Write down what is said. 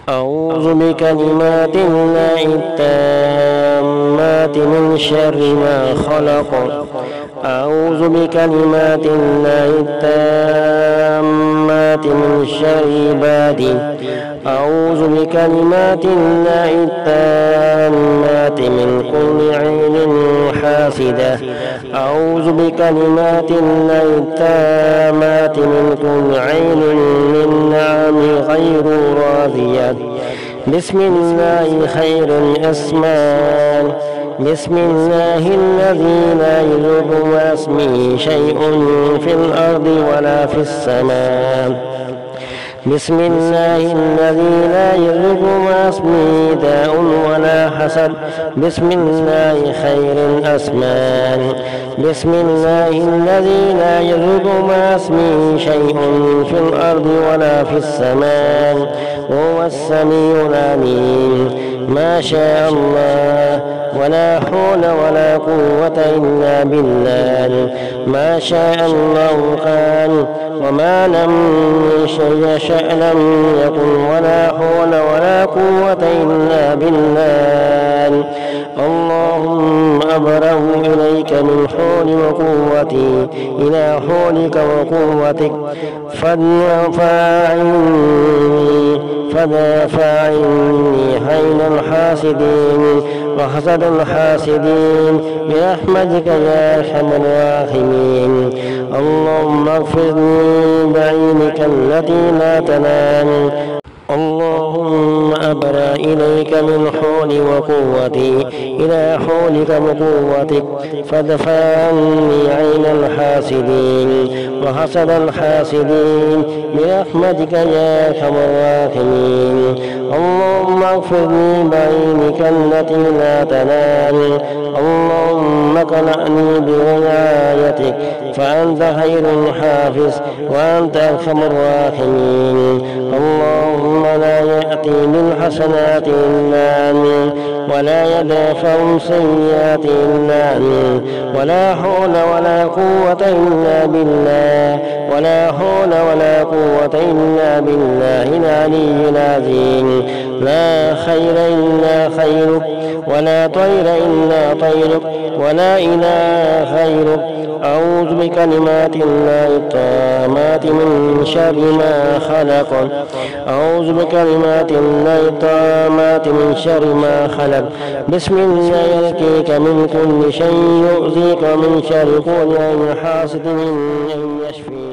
أعوذ بكلمات الله التامات من شر ما خلق. أعوذ بكلمات الله التامات من شر عبادي. أعوذ بكلمات الله التامات من كل عين حاسدة. أعوذ بكلمات الله التامات من كل عين من نعم غير راضية. بسم الله خير الأسماء. بسم الله الذي لا يضر مع اسمه شيء في الأرض ولا في السماء. بسم الله الذي لا يضر مع اسمه داء ولا حسد. بسم الله خير الأسماء. بسم الله الذي لا يضر مع اسمه شيء في الأرض ولا في السماء وهو السميع العليم. ما شاء الله ولا حول ولا قوة إلا بالله. ما شاء الله كان وما لم يشأ لم يكن ولا حول ولا قوة إلا بالله. اللهم أبرأ إليك من حول وقوتي إلى حولك وقوتك فدافع عني حين الحاسدين وحسد الحاسدين برحمتك يا أرحم الراحمين. اللهم اغفرني بعينك التي لا تنام. اللهم أبرأ إليك من حولي وقوتي إلى حولك وقوتك فادفع عني عين الحاسدين وحسد الحاسدين برحمتك يا أرحم الراحمين. اللهم اغفرني بعينك التي لا تنام. اللهم اقنعني برعايتك فأنت خير الحافظ وأنت أرحم الراحمين. اللهم لا يأتي بالحسنات إلا أنت ولا يدافع السيئات إلا أنت ولا حول ولا قوة إلا بالله. ولا حول ولا قوة إلا بالله العلي العظيم. لا خير إلا خيرك ولا طير إلا طيرك ولا إله غيرك. أعوذ بكلمات الله التامات من شر ما خلق. أعوذ بكلمات الله التامات من شر ما خلق. بسم الله يرقيك من كل شيء يؤذيك ومن شر كل عين حاسد من يشفي.